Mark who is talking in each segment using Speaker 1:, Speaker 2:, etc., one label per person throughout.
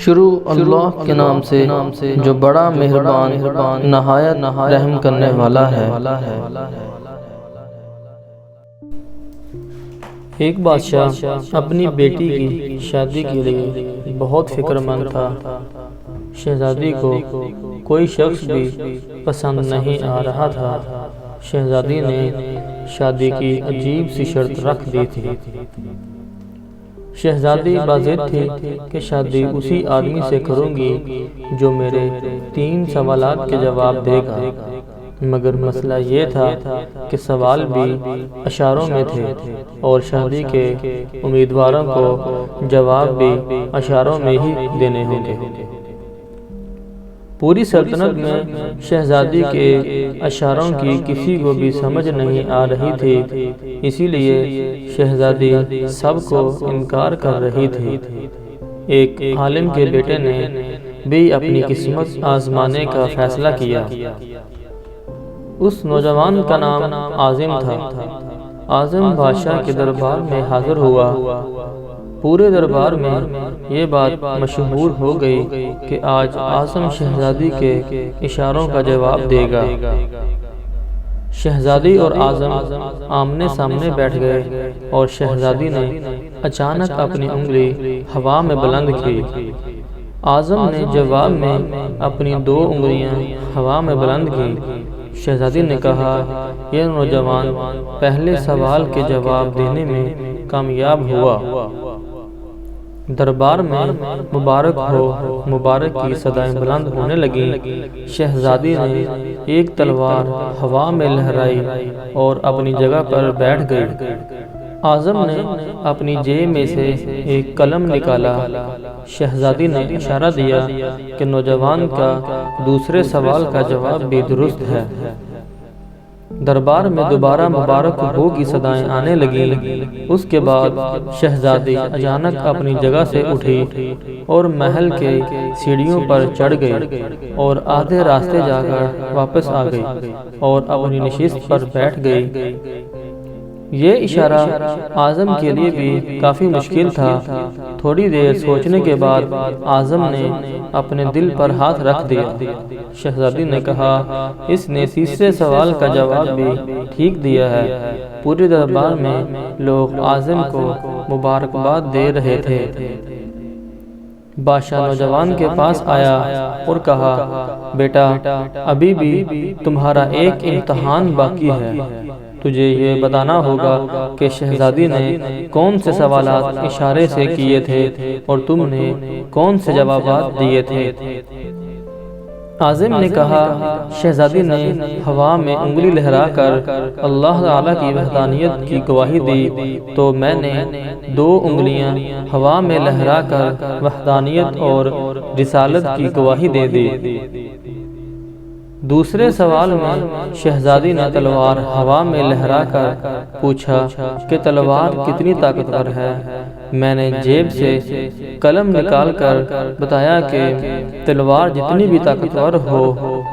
Speaker 1: شروع اللہ کے نام سے جو بڑا مہربان نہایت رحم کرنے والا ہے۔ ایک بادشاہ اپنی بیٹی کی شادی کے لیے بہت فکر مند تھا۔ شہزادی کو کوئی شخص بھی پسند نہیں آ رہا تھا۔ شہزادی نے شادی کی عجیب سی شرط رکھ دی تھی۔ شہزادی باضد تھی کہ شادی اسی آدمی سے کروں گی جو میرے 3 سوالات کے جواب دے گا، مگر مسئلہ یہ تھا کہ سوال بھی اشاروں میں تھے اور شادی کے امیدواروں کو جواب بھی اشاروں میں ہی دینے ہوں گے۔ پوری سلطنت میں شہزادی کے اشاروں کی کسی کو بھی سمجھ نہیں آ رہی تھی، اسی لیے شہزادی سب کو انکار کر رہی تھی۔ ایک عالم کے بیٹے نے بھی اپنی قسمت آزمانے کا فیصلہ کیا۔ اس نوجوان کا نام عاظم تھا۔ عاظم بادشاہ کے دربار میں حاضر ہوا۔ پورے دربار میں یہ بات مشہور ہو گئی کہ آج عاظم شہزادی کے اشاروں کا جواب دے گا۔ شہزادی اور عاظم آمنے سامنے بیٹھ گئے اور شہزادی نے اچانک اپنی انگلی ہوا میں بلند کی۔ عاظم نے جواب میں اپنی 2 انگلیاں ہوا میں بلند کی۔ شہزادی نے کہا، یہ نوجوان پہلے سوال کے جواب دینے میں کامیاب ہوا۔ دربار میں مبارک ہو مبارک کی صدائیں بلند ہونے لگیں۔ شہزادی نے ایک تلوار ہوا میں لہرائی اور اپنی جگہ پر بیٹھ گئی۔ عاظم نے اپنی جیب میں سے ایک قلم نکالا۔ شہزادی نے اشارہ دیا کہ نوجوان کا دوسرے سوال کا جواب بھی درست ہے۔ دربار میں دوبارہ مبارک ہو کی صدائیں آنے لگیں۔ اس کے بعد شہزادی اچانک اپنی جگہ سے اٹھی اور محل کے سیڑھیوں پر چڑھ گئی اور آدھے راستے جا کر واپس آ گئی اور اپنی نشست پر بیٹھ گئی۔ یہ اشارہ عاظم کے لیے بھی کافی مشکل تھا۔ تھوڑی دیر سوچنے کے بعد عاظم نے اپنے دل پر ہاتھ رکھ دیا۔ شہزادی نے کہا، اس نے تیسرے سوال کا جواب بھی ٹھیک دیا ہے۔ پورے دربار میں لوگ عاظم کو مبارکباد دے رہے تھے۔ بادشاہ نوجوان کے پاس آیا اور کہا، بیٹا، ابھی بھی تمہارا ایک امتحان باقی ہے۔ تجھے یہ بتانا ہوگا کہ شہزادی نے کون سے سوالات اشارے سے کیے تھے اور تم نے کون سے جوابات دیے تھے۔ عاظم نے کہا، شہزادی نے ہوا میں انگلی لہرا کر اللہ تعالیٰ کی وحدانیت کی گواہی دی تو میں نے 2 انگلیاں ہوا میں لہرا کر وحدانیت اور رسالت کی گواہی دے دی۔ دوسرے سوال میں شہزادی نے تلوار ہوا میں لہرا کر پوچھا کہ تلوار کتنی طاقتور ہے۔ میں نے جیب سے قلم نکال کر بتایا کہ تلوار جتنی بھی طاقتور ہو،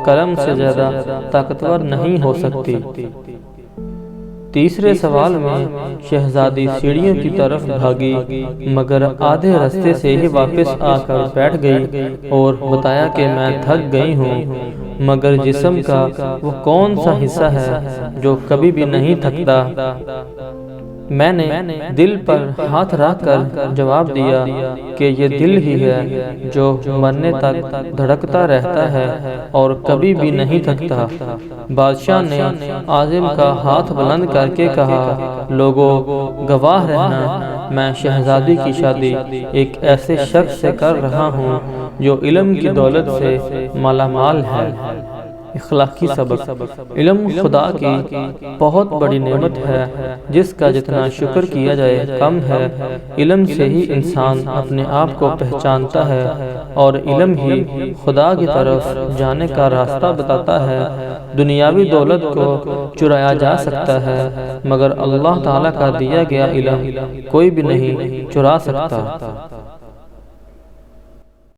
Speaker 1: قلم سے زیادہ طاقتور نہیں ہو سکتی۔ تیسرے سوال میں شہزادی سیڑھیوں کی طرف بھاگی مگر آدھے راستے سے ہی واپس آ کر بیٹھ گئی اور بتایا کہ میں تھک گئی ہوں، مگر جسم کا وہ کون سا حصہ ہے جو کبھی بھی نہیں تھکتا۔ میں نے دل پر ہاتھ رکھ کر جواب دیا کہ یہ دل ہی ہے جو مرنے تک دھڑکتا رہتا ہے اور کبھی بھی نہیں تھکتا۔ بادشاہ نے عاظم کا ہاتھ بلند کر کے کہا، لوگو گواہ رہنا، میں شہزادی کی شادی ایک ایسے شخص سے کر رہا ہوں جو علم کی دولت سے مالا مال ہے۔ اخلاقی سبق۔ علم خدا کی بہت بڑی نعمت ہے جس کا جتنا شکر کیا جائے کم ہے۔ علم سے ہی انسان اپنے آپ کو پہچانتا ہے اور علم ہی خدا کی طرف جانے کا راستہ بتاتا ہے۔ دنیاوی دولت کو چرایا جا سکتا ہے مگر اللہ تعالیٰ کا دیا گیا علم کوئی بھی نہیں چرا سکتا۔